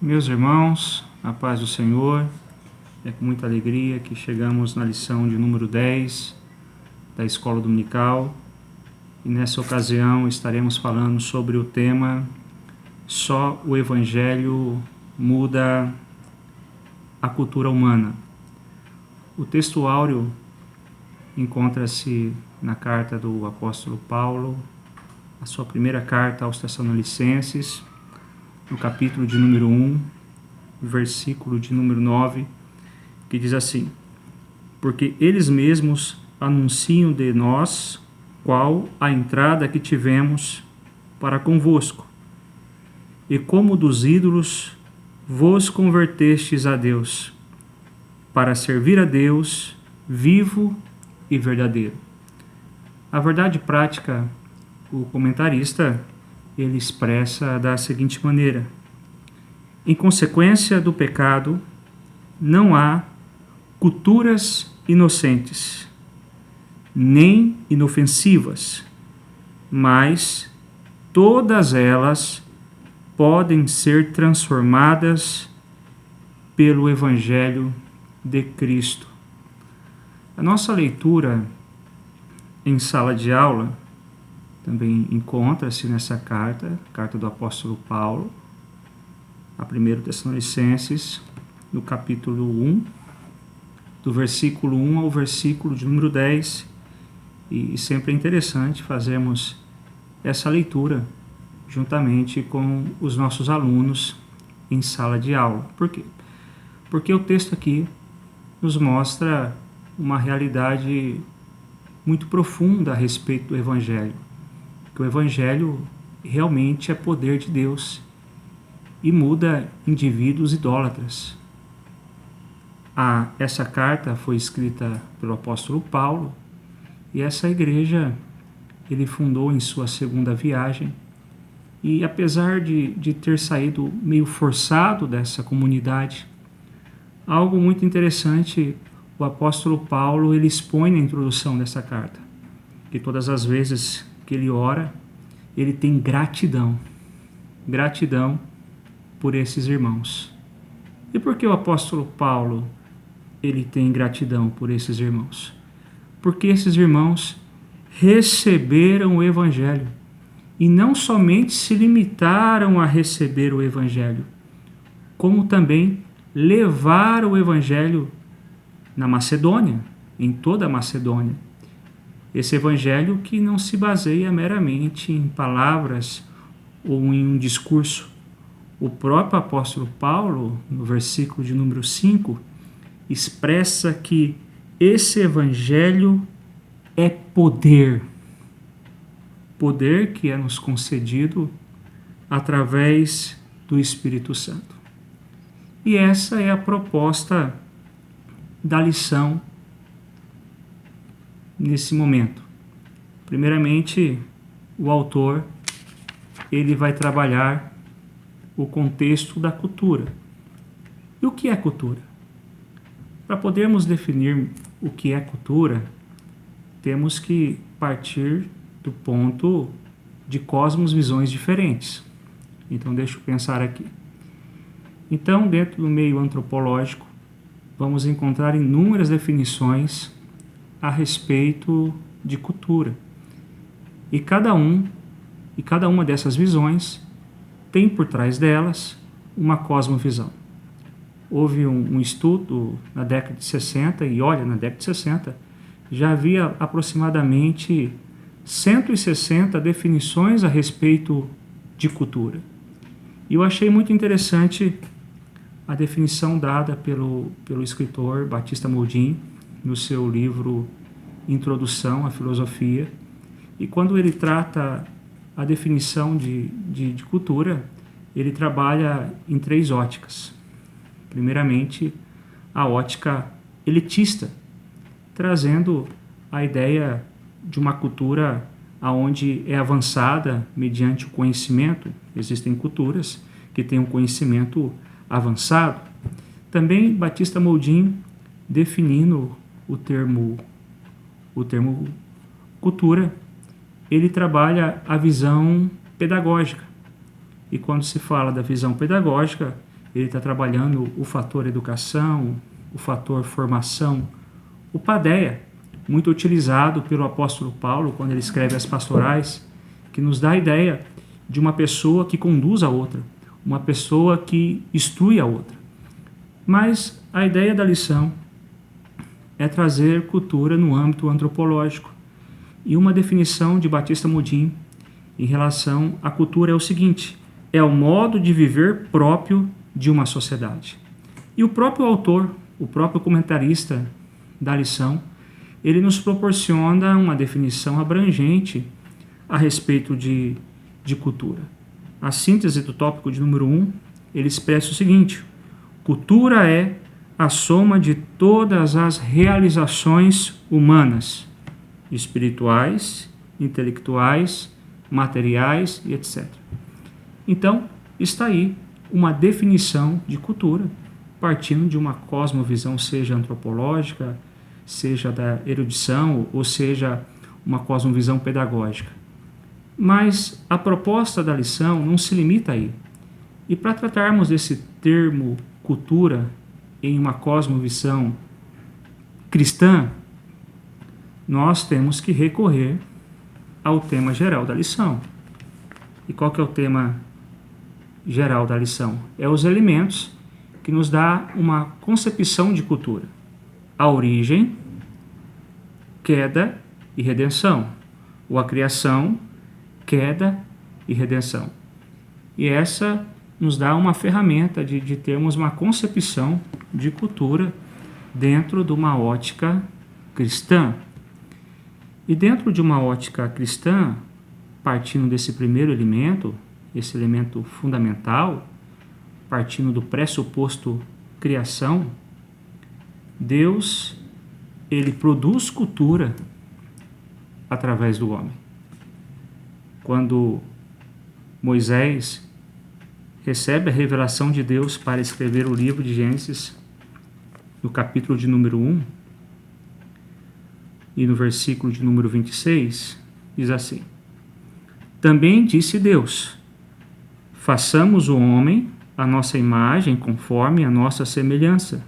Meus irmãos, a paz do Senhor, é com muita alegria que chegamos na lição de número 10 da Escola Dominical e nessa ocasião estaremos falando sobre o tema Só o Evangelho muda a cultura humana. O texto áureo encontra-se na carta do apóstolo Paulo, a sua primeira carta aos Tessalonicenses, no capítulo de número 1, versículo de número 9, que diz assim: porque eles mesmos anunciam de nós qual a entrada que tivemos para convosco, e como dos ídolos vos convertestes a Deus, para servir a Deus vivo e verdadeiro. A verdade prática, o comentarista ele expressa da seguinte maneira: em consequência do pecado, não há culturas inocentes, nem inofensivas, mas todas elas podem ser transformadas pelo Evangelho de Cristo. A nossa leitura em sala de aula também encontra-se nessa carta do apóstolo Paulo, a 1 Tessalonicenses, no capítulo 1, do versículo 1 ao versículo de número 10, e sempre é interessante fazermos essa leitura juntamente com os nossos alunos em sala de aula. Por quê? Porque o texto aqui nos mostra uma realidade muito profunda a respeito do Evangelho. Que o Evangelho realmente é poder de Deus e muda indivíduos idólatras. Essa carta foi escrita pelo apóstolo Paulo e essa igreja ele fundou em sua segunda viagem, e apesar de ter saído meio forçado dessa comunidade, algo muito interessante o apóstolo Paulo ele expõe na introdução dessa carta, que todas as vezes que ele ora, ele tem gratidão por esses irmãos. E por que o apóstolo Paulo ele tem gratidão por esses irmãos? Porque esses irmãos receberam o Evangelho e não somente se limitaram a receber o Evangelho, como também levaram o Evangelho na Macedônia, em toda a Macedônia. Esse Evangelho que não se baseia meramente em palavras ou em um discurso. O próprio apóstolo Paulo, no versículo de número 5, expressa que esse Evangelho é poder. Poder que é nos concedido através do Espírito Santo. E essa é a proposta da lição nesse momento. Primeiramente, o autor ele vai trabalhar o contexto da cultura. E o que é cultura? Para podermos definir o que é cultura, temos que partir do ponto de cosmos-visões diferentes. Então, deixa eu pensar aqui. Então, dentro do meio antropológico, vamos encontrar inúmeras definições a respeito de cultura. E cada uma dessas visões tem por trás delas uma cosmovisão. Houve um estudo na década de 60, e olha, na década de 60 já havia aproximadamente 160 definições a respeito de cultura. E eu achei muito interessante a definição dada pelo escritor Batista Moldin no seu livro Introdução à Filosofia. E quando ele trata a definição de cultura, ele trabalha em 3 óticas. Primeiramente, a ótica elitista, trazendo a ideia de uma cultura onde é avançada mediante o conhecimento. Existem culturas que têm um conhecimento avançado. Também Batista Moldin definindo o termo cultura, ele trabalha a visão pedagógica. E quando se fala da visão pedagógica, ele está trabalhando o fator educação, o fator formação, o paideia, muito utilizado pelo apóstolo Paulo quando ele escreve as pastorais, que nos dá a ideia de uma pessoa que conduz a outra, uma pessoa que instrui a outra. Mas a ideia da lição é trazer cultura no âmbito antropológico. E uma definição de Batista Modin em relação à cultura é o seguinte: é o modo de viver próprio de uma sociedade. E o próprio autor, o próprio comentarista da lição, ele nos proporciona uma definição abrangente a respeito de cultura. A síntese do tópico de número 1, ele expressa o seguinte: cultura é a soma de todas as realizações humanas, espirituais, intelectuais, materiais e etc. Então, está aí uma definição de cultura, partindo de uma cosmovisão, seja antropológica, seja da erudição, ou seja, uma cosmovisão pedagógica. Mas a proposta da lição não se limita aí. E para tratarmos desse termo cultura em uma cosmovisão cristã, nós temos que recorrer ao tema geral da lição. E qual que é o tema geral da lição? É os elementos que nos dá uma concepção de cultura: a origem, queda e redenção, ou a criação, queda e redenção. E essa nos dá uma ferramenta de termos uma concepção de cultura dentro de uma ótica cristã. E dentro de uma ótica cristã, partindo desse primeiro elemento, esse elemento fundamental, partindo do pressuposto criação, Deus, ele produz cultura através do homem. Quando Moisés recebe a revelação de Deus para escrever o livro de Gênesis, no capítulo de número 1, e no versículo de número 26, diz assim: também disse Deus: façamos o homem a nossa imagem, conforme a nossa semelhança.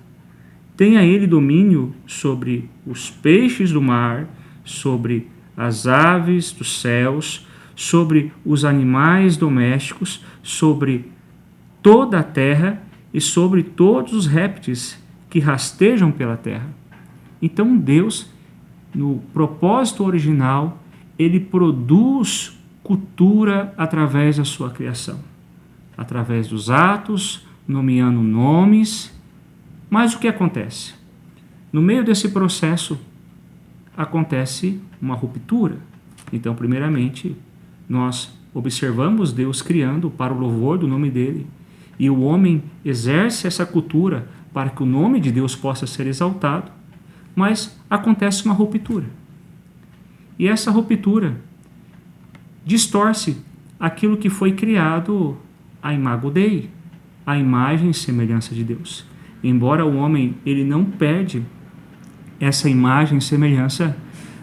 Tenha ele domínio sobre os peixes do mar, sobre as aves dos céus, sobre os animais domésticos, sobre toda a terra e sobre todos os répteis que rastejam pela terra. Então Deus, no propósito original, ele produz cultura através da sua criação, através dos atos, nomeando nomes. Mas o que acontece? No meio desse processo, acontece uma ruptura. Então, primeiramente, nós observamos Deus criando para o louvor do nome dele, e o homem exerce essa cultura para que o nome de Deus possa ser exaltado, mas acontece uma ruptura. E essa ruptura distorce aquilo que foi criado a imago Dei, a imagem e semelhança de Deus. Embora o homem ele não perde essa imagem e semelhança,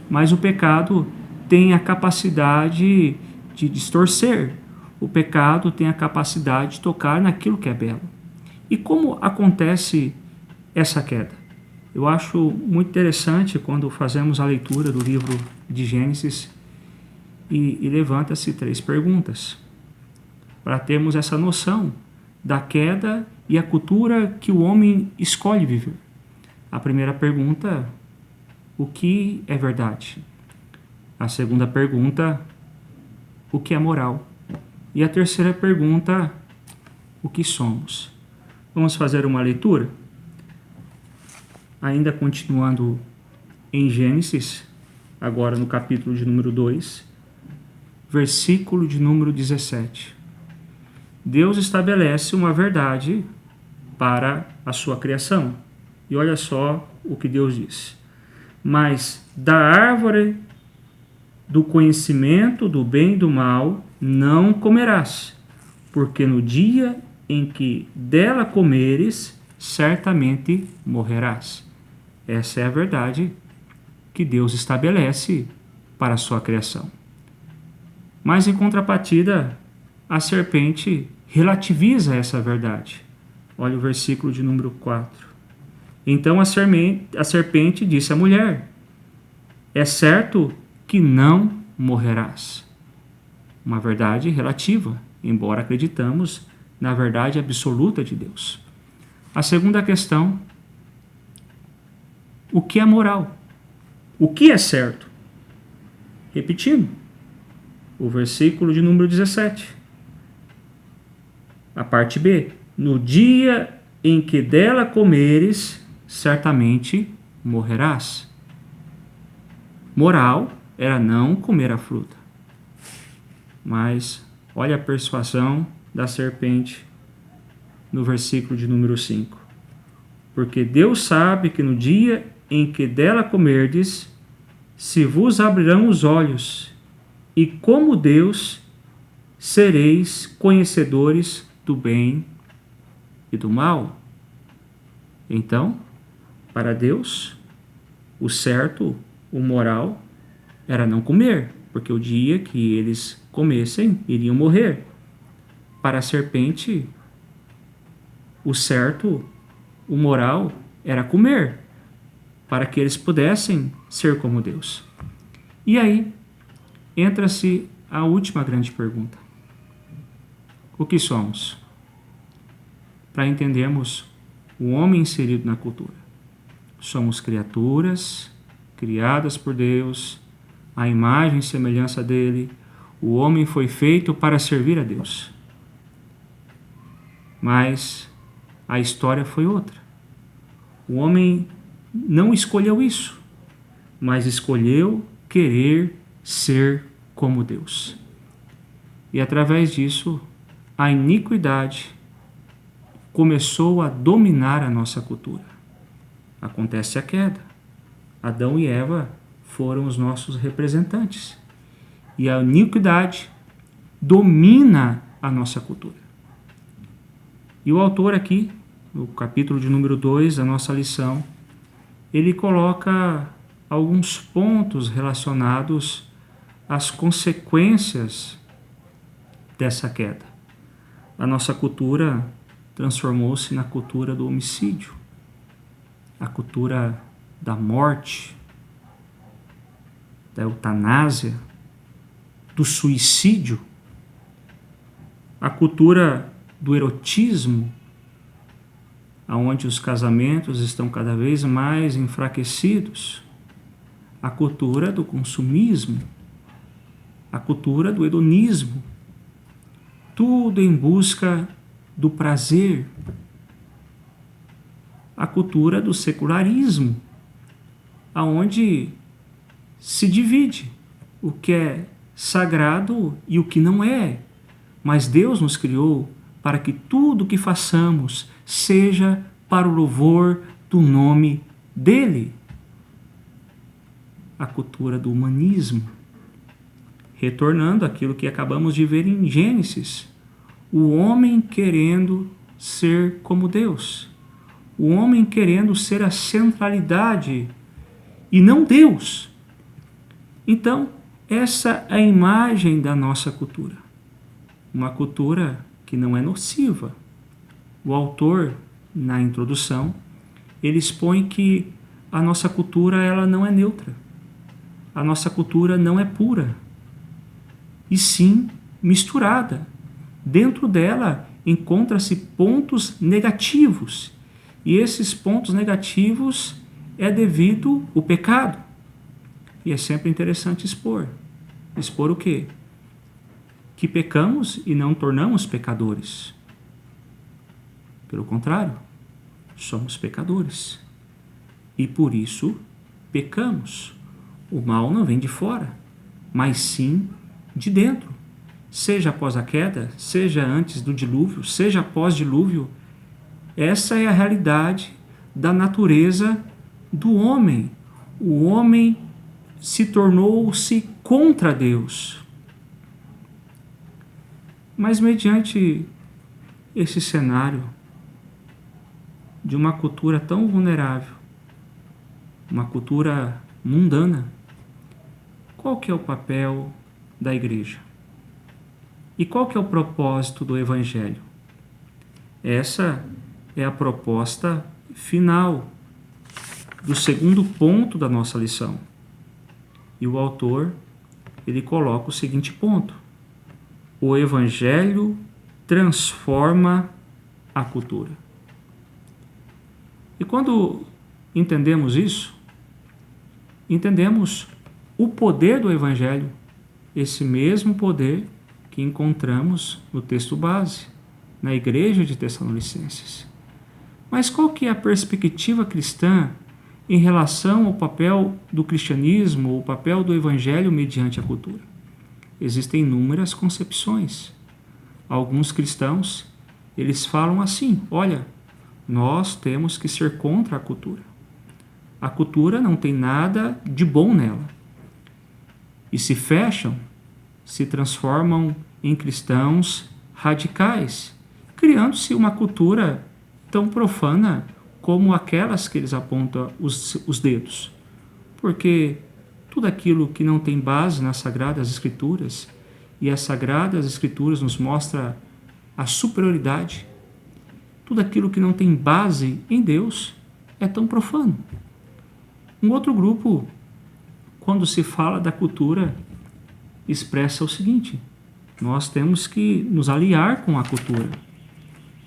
mas o pecado tem a capacidade de distorcer. O pecado tem a capacidade de tocar naquilo que é belo. E como acontece essa queda? Eu acho muito interessante quando fazemos a leitura do livro de Gênesis e levanta-se 3 perguntas para termos essa noção da queda e a cultura que o homem escolhe viver. A primeira pergunta: o que é verdade? A segunda pergunta: o que é moral? E a terceira pergunta: o que somos? Vamos fazer uma leitura? Ainda continuando em Gênesis, agora no capítulo de número 2, versículo de número 17. Deus estabelece uma verdade para a sua criação. E olha só o que Deus diz: mas da árvore do conhecimento do bem e do mal não comerás, porque no dia em que dela comeres, certamente morrerás. Essa é a verdade que Deus estabelece para a sua criação. Mas em contrapartida, a serpente relativiza essa verdade. Olha o versículo de número 4. Então a serpente disse à mulher: é certo que não morrerás. Uma verdade relativa, embora acreditamos na verdade absoluta de Deus. A segunda questão: o que é moral? O que é certo? Repetindo, o versículo de número 17. A parte B: no dia em que dela comeres, certamente morrerás. Moral era não comer a fruta. Mas olha a persuasão da serpente no versículo de número 5. Porque Deus sabe que no dia em que dela comerdes, se vos abrirão os olhos, e como Deus sereis conhecedores do bem e do mal. Então, para Deus, o certo, o moral, era não comer, porque o dia que eles comessem, iriam morrer. Para a serpente, o certo, o moral, era comer, para que eles pudessem ser como Deus. E aí, entra-se a última grande pergunta: o que somos? Para entendermos o homem inserido na cultura. Somos criaturas criadas por Deus, à imagem e semelhança dele. O homem foi feito para servir a Deus. Mas a história foi outra. O homem não escolheu isso, mas escolheu querer ser como Deus. E através disso, a iniquidade começou a dominar a nossa cultura. Acontece a queda. Adão e Eva foram os nossos representantes. E a iniquidade domina a nossa cultura. E o autor aqui, no capítulo de número 2 da nossa lição, ele coloca alguns pontos relacionados às consequências dessa queda. A nossa cultura transformou-se na cultura do homicídio, a cultura da morte, da eutanásia, do suicídio, a cultura do erotismo, onde os casamentos estão cada vez mais enfraquecidos, a cultura do consumismo, a cultura do hedonismo, tudo em busca do prazer, a cultura do secularismo, aonde se divide o que é sagrado e o que não é. Mas Deus nos criou para que tudo o que façamos seja para o louvor do nome dele. A cultura do humanismo, retornando àquilo que acabamos de ver em Gênesis, o homem querendo ser como Deus, o homem querendo ser a centralidade e não Deus. Então, essa é a imagem da nossa cultura. Uma cultura que não é nociva. O autor, na introdução, ele expõe que a nossa cultura ela não é neutra. A nossa cultura não é pura, e sim misturada. Dentro dela encontra-se pontos negativos, e esses pontos negativos é devido ao pecado. E é sempre interessante expor. Expor o quê? Que pecamos e não tornamos pecadores. Pelo contrário, somos pecadores. E por isso pecamos. O mal não vem de fora, mas sim de dentro. Seja após a queda, seja antes do dilúvio, seja após dilúvio, essa é a realidade da natureza do homem. O homem se tornou-se contra Deus. Mas mediante esse cenário de uma cultura tão vulnerável, uma cultura mundana, qual que é o papel da igreja? E qual que é o propósito do Evangelho? Essa é a proposta final do segundo ponto da nossa lição. E o autor, ele coloca o seguinte ponto: o Evangelho transforma a cultura. E quando entendemos isso, entendemos o poder do Evangelho, esse mesmo poder que encontramos no texto base, na igreja de Tessalonicenses. Mas qual que é a perspectiva cristã em relação ao papel do cristianismo, o papel do Evangelho mediante a cultura? Existem inúmeras concepções. Alguns cristãos, eles falam assim: olha, nós temos que ser contra a cultura. A cultura não tem nada de bom nela. E se fecham, se transformam em cristãos radicais, criando-se uma cultura tão profana como aquelas que eles apontam os dedos. Porque tudo aquilo que não tem base nas Sagradas Escrituras, e as Sagradas Escrituras nos mostra a superioridade, tudo aquilo que não tem base em Deus é tão profano. Um outro grupo, quando se fala da cultura, expressa o seguinte: nós temos que nos aliar com a cultura,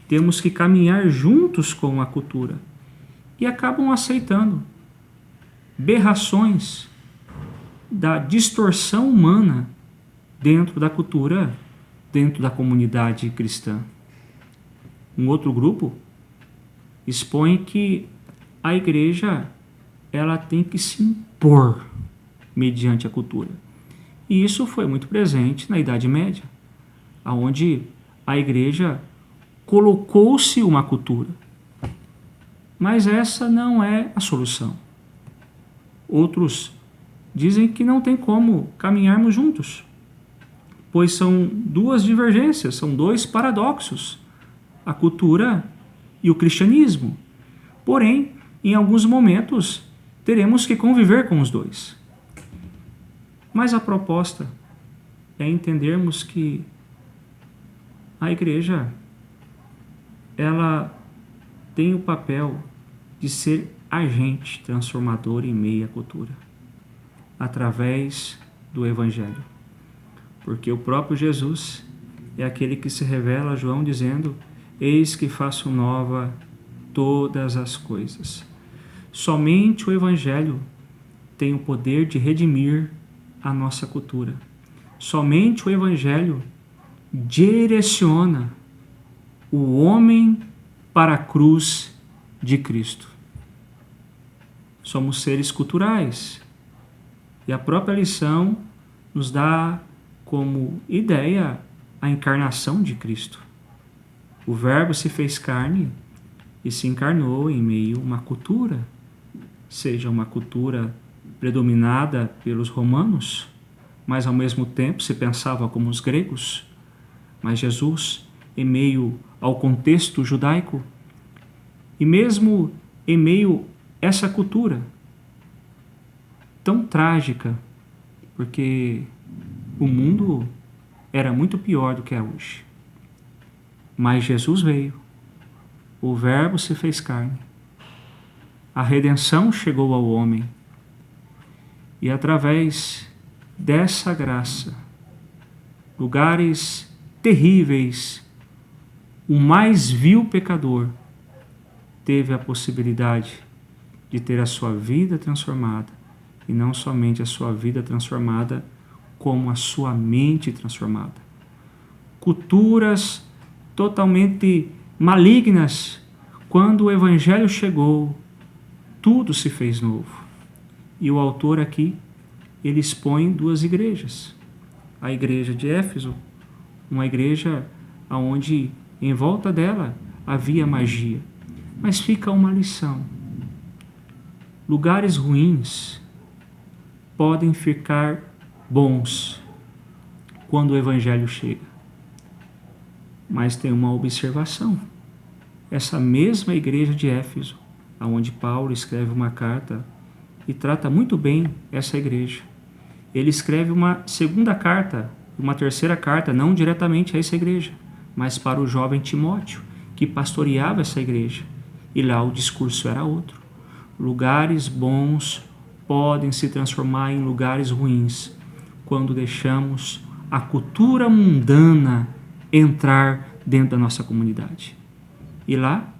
temos que caminhar juntos com a cultura, e acabam aceitando berrações da distorção humana dentro da cultura, dentro da comunidade cristã. Um outro grupo expõe que a igreja, ela tem que se impor mediante a cultura. E isso foi muito presente na Idade Média, onde a igreja colocou-se uma cultura. Mas essa não é a solução. Outros dizem que não tem como caminharmos juntos, pois são duas divergências, são dois paradoxos, a cultura e o cristianismo. Porém, em alguns momentos, teremos que conviver com os dois. Mas a proposta é entendermos que a igreja, ela tem o papel de ser agente transformador em meio à cultura, através do Evangelho. Porque o próprio Jesus é aquele que se revela a João dizendo: eis que faço nova todas as coisas. Somente o Evangelho tem o poder de redimir a nossa cultura. Somente o Evangelho direciona o homem para a cruz de Cristo. Somos seres culturais, e a própria lição nos dá como ideia a encarnação de Cristo. O Verbo se fez carne e se encarnou em meio a uma cultura, seja uma cultura predominada pelos romanos, mas ao mesmo tempo se pensava como os gregos. Mas Jesus, em meio ao contexto judaico, e mesmo em meio a essa cultura tão trágica, porque o mundo era muito pior do que é hoje. Mas Jesus veio, o Verbo se fez carne, a redenção chegou ao homem, e através dessa graça, lugares terríveis, o mais vil pecador teve a possibilidade de ter a sua vida transformada, e não somente a sua vida transformada, como a sua mente transformada. Culturas totalmente malignas, quando o Evangelho chegou, tudo se fez novo. E o autor aqui, ele expõe duas igrejas. A igreja de Éfeso, uma igreja onde em volta dela havia magia. Mas fica uma lição. Lugares ruins podem ficar bons quando o Evangelho chega. Mas tem uma observação. Essa mesma igreja de Éfeso, onde Paulo escreve uma carta e trata muito bem essa igreja. Ele escreve uma segunda carta, uma terceira carta, não diretamente a essa igreja, mas para o jovem Timóteo, que pastoreava essa igreja. e lá o discurso era outro. Lugares bons podem se transformar em lugares ruins quando deixamos a cultura mundana entrar dentro da nossa comunidade. E lá,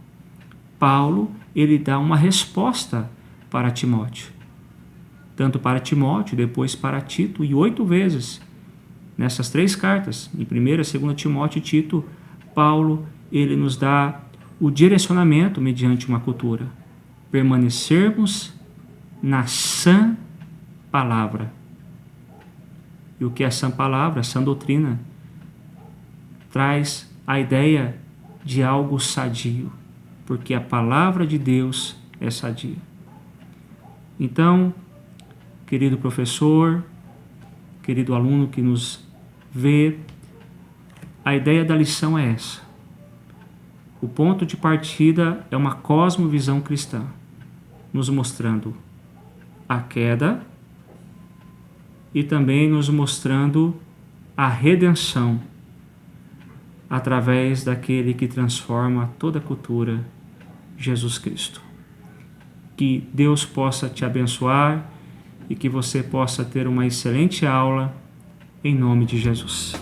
Paulo, ele dá uma resposta para Timóteo. Tanto para Timóteo, depois para Tito, e 8 vezes nessas 3 cartas, em 1ª, 2ª Timóteo e Tito, Paulo, ele nos dá o direcionamento mediante uma cultura. Permanecermos na sã palavra. E o que é a sã palavra, a sã doutrina? Traz a ideia de algo sadio, porque a palavra de Deus é sadia. Então, querido professor, querido aluno que nos vê, a ideia da lição é essa. O ponto de partida é uma cosmovisão cristã, nos mostrando a queda e também nos mostrando a redenção através daquele que transforma toda a cultura, Jesus Cristo. Que Deus possa te abençoar e que você possa ter uma excelente aula em nome de Jesus.